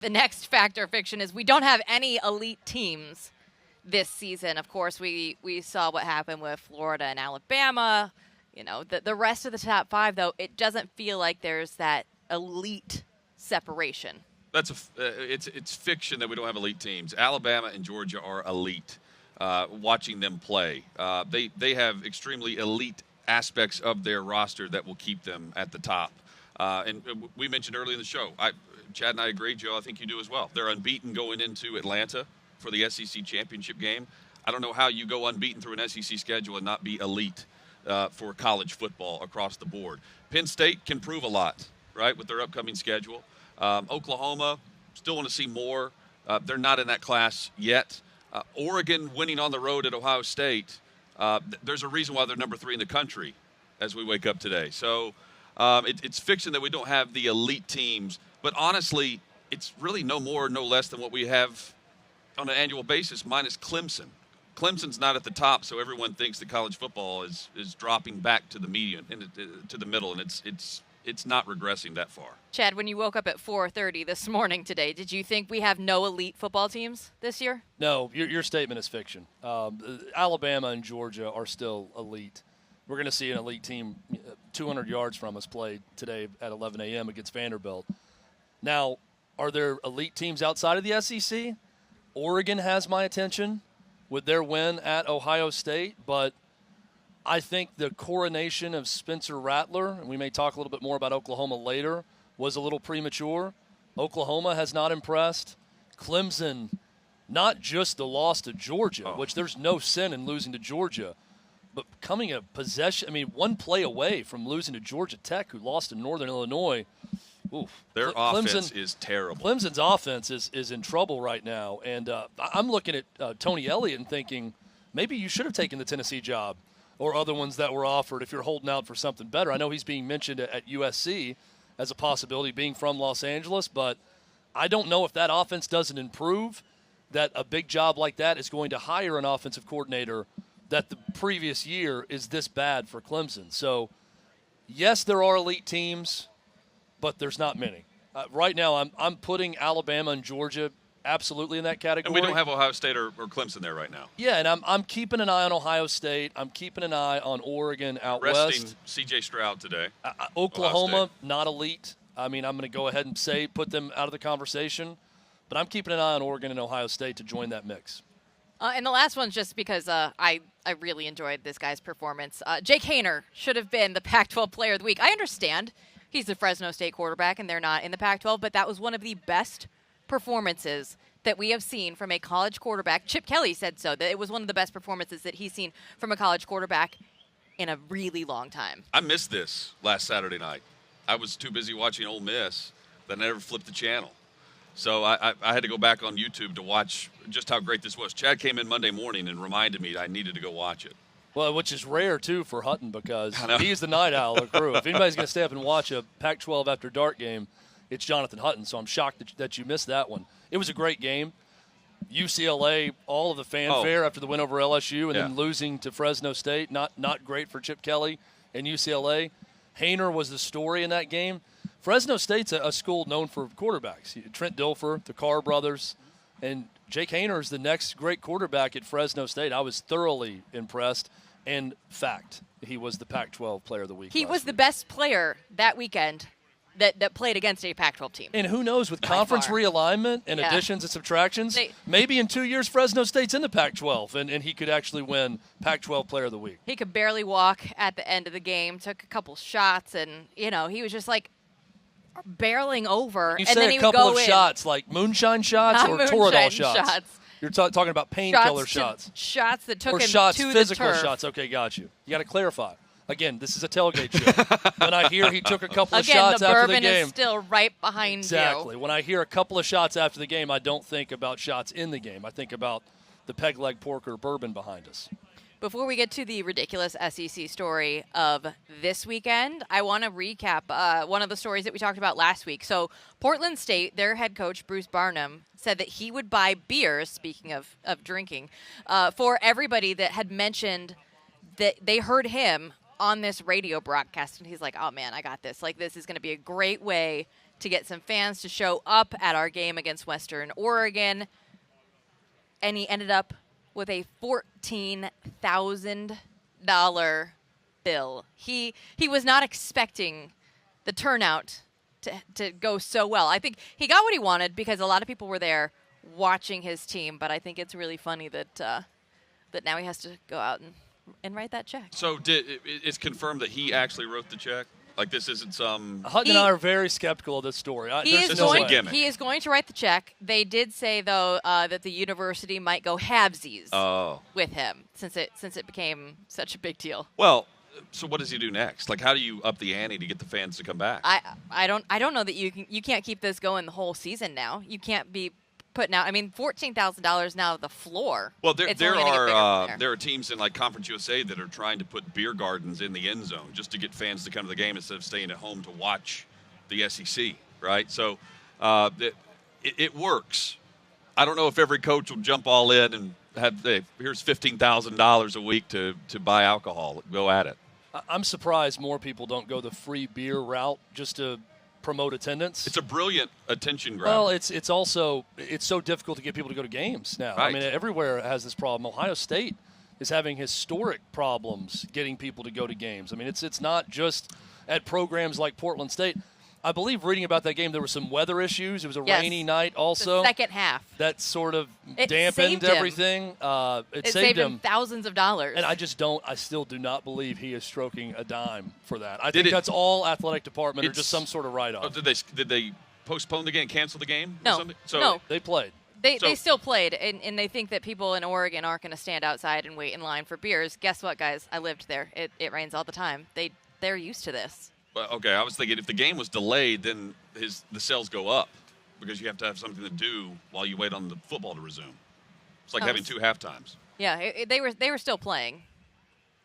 The next factor fiction is we don't have any elite teams this season. Of course, we saw what happened with Florida and Alabama. You know, the rest of the top five, though, it doesn't feel like there's that elite separation. It's fiction that we don't have elite teams. Alabama and Georgia are elite. Watching them play, they have extremely elite aspects of their roster that will keep them at the top. And we mentioned earlier in the show, Chad and I agree, Joe, I think you do as well. They're unbeaten going into Atlanta for the SEC championship game. I don't know how you go unbeaten through an SEC schedule and not be elite for college football across the board. Penn State can prove a lot, right, with their upcoming schedule. Oklahoma, still want to see more. They're not in that class yet. Oregon winning on the road at Ohio State, there's a reason why they're number 3 in the country as we wake up today. So it's fiction that we don't have the elite teams. But honestly, it's really no more, no less than what we have on an annual basis, minus Clemson. Clemson's not at the top, so everyone thinks that college football is dropping back to the median, to the middle, and it's not regressing that far. Chad, when you woke up at 4:30 this morning today, did you think we have no elite football teams this year? No, your statement is fiction. Alabama and Georgia are still elite. We're going to see an elite team 200 yards from us play today at 11 a.m. against Vanderbilt. Now, are there elite teams outside of the SEC? Oregon has my attention with their win at Ohio State, but I think the coronation of Spencer Rattler, and we may talk a little bit more about Oklahoma later, was a little premature. Oklahoma has not impressed. Clemson, not just the loss to Georgia, which there's no sin in losing to Georgia, but coming a possession, one play away from losing to Georgia Tech, who lost to Northern Illinois. Oof. Their offense is terrible. Clemson's offense is in trouble right now, and I'm looking at Tony Elliott and thinking maybe you should have taken the Tennessee job or other ones that were offered if you're holding out for something better. I know he's being mentioned at USC as a possibility, being from Los Angeles, but I don't know if that offense doesn't improve, that a big job like that is going to hire an offensive coordinator that the previous year is this bad for Clemson. So, yes, there are elite teams, but there's not many. Right now, I'm putting Alabama and Georgia absolutely in that category. And we don't have Ohio State or Clemson there right now. Yeah, and I'm keeping an eye on Ohio State. I'm keeping an eye on Oregon out Resting west. C.J. Stroud today. Oklahoma, not elite. I'm going to go ahead and put them out of the conversation. But I'm keeping an eye on Oregon and Ohio State to join that mix. And the last one's just because I really enjoyed this guy's performance. Jake Haener should have been the Pac-12 Player of the Week. I understand he's the Fresno State quarterback and they're not in the Pac-12, but that was one of the best performances that we have seen from a college quarterback. Chip Kelly said so, that it was one of the best performances that he's seen from a college quarterback in a really long time. I missed this last Saturday night. I was too busy watching Ole Miss that I never flipped the channel. So I had to go back on YouTube to watch just how great this was. Chad came in Monday morning and reminded me I needed to go watch it. Well, which is rare, too, for Hutton because he's the night owl of the crew. If anybody's going to stay up and watch a Pac-12 after dark game, it's Jonathan Hutton, so I'm shocked that you missed that one. It was a great game. UCLA, all of the fanfare after the win over LSU and then losing to Fresno State, not great for Chip Kelly and UCLA. Haener was the story in that game. Fresno State's a school known for quarterbacks. Trent Dilfer, the Carr brothers, and Jake Haener is the next great quarterback at Fresno State. I was thoroughly impressed. And fact, he was the Pac-12 Player of the Week. He was the best player that weekend that played against a Pac-12 team. And who knows, with conference realignment and additions and subtractions, maybe in 2 years Fresno State's in the Pac-12 and he could actually win Pac-12 Player of the Week. He could barely walk at the end of the game, took a couple shots, and, he was just like barreling over. You and say then he a couple would go of in. shots, like moonshine shots or Toradol shots? You're talking about painkiller shots. Shots that took or him shots, to physical the turf. shots. Okay, got you. You got to clarify. Again, this is a tailgate show. When I hear he took a couple of shots after the game. Again, the bourbon is still right behind you. Exactly. When I hear a couple of shots after the game, I don't think about shots in the game. I think about the peg leg pork or bourbon behind us. Before we get to the ridiculous SEC story of this weekend, I want to recap one of the stories that we talked about last week. So Portland State, their head coach, Bruce Barnum, said that he would buy beers, speaking of drinking, for everybody that had mentioned that they heard him on this radio broadcast. And he's like, oh, man, I got this. Like, this is going to be a great way to get some fans to show up at our game against Western Oregon. And he ended up with a $14,000 bill. He was not expecting the turnout to go so well. I think he got what he wanted because a lot of people were there watching his team, but I think it's really funny that that now he has to go out and write that check. So it's confirmed that he actually wrote the check? Like this isn't some... Hutton and I are very skeptical of this story. He is going to write the check. They did say, though, that the university might go halvesies with him since it became such a big deal. Well, so what does he do next? Like, how do you up the ante to get the fans to come back? I don't know that you can't keep this going the whole season now. You can't be putting out. I mean, $14,000 now the floor. Well, there are teams in like Conference USA that are trying to put beer gardens in the end zone just to get fans to come to the game instead of staying at home to watch the SEC. Right? So it works. I don't know if every coach will jump all in and have here's $15,000 a week to buy alcohol. Go at it. I'm surprised more people don't go the free beer route just to promote attendance. It's a brilliant attention grabber. Well, it's also so difficult to get people to go to games now. Right. I mean, everywhere has this problem. Ohio State is having historic problems getting people to go to games. I mean, it's not just at programs like Portland State. I believe reading about that game, there were some weather issues. It was a rainy night also. The second half. That sort of dampened everything. It saved him thousands of dollars. And I still do not believe he is stroking a dime for that. I think that's all athletic department or just some sort of write-off. Did they postpone the game, cancel the game? No. Or something? No. They played. They still played, and they think that people in Oregon aren't going to stand outside and wait in line for beers. Guess what, guys? I lived there. It rains all the time. They're used to this. Okay, I was thinking if the game was delayed, then the sales go up because you have to have something to do while you wait on the football to resume. It's like having two halftimes. Yeah, they were still playing.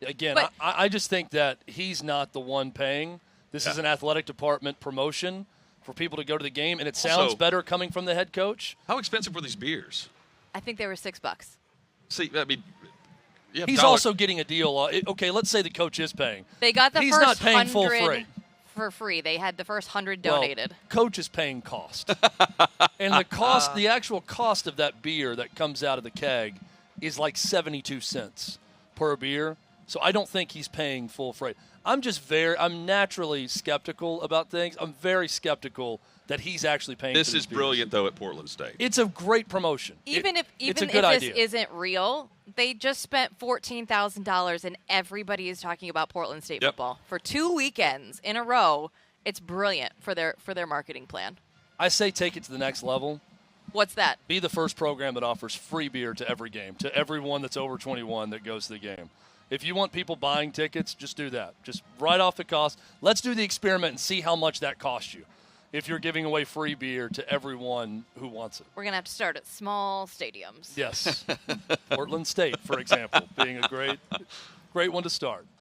Again, I just think that he's not the one paying. This is an athletic department promotion for people to go to the game, and it sounds better coming from the head coach. How expensive were these beers? I think they were $6. See, I mean... He's also getting a deal. Okay, let's say the coach is paying. They got the He's first not paying full freight. For free. They had the first 100 donated. Well, coach is paying cost. And the actual cost of that beer that comes out of the keg is like 72 cents per beer. So I don't think he's paying full freight. I'm naturally skeptical about things. I'm very skeptical that he's actually paying for these beers. This is brilliant, though, at Portland State. It's a great promotion. Even if this isn't real, they just spent $14,000, and everybody is talking about Portland State football for 2 weekends in a row. It's brilliant for their marketing plan. I say take it to the next level. What's that? Be the first program that offers free beer to every game, to everyone that's over 21 that goes to the game. If you want people buying tickets, just do that. Just write off the cost. Let's do the experiment and see how much that costs you if you're giving away free beer to everyone who wants it. We're going to have to start at small stadiums. Yes. Portland State, for example, being a great one to start.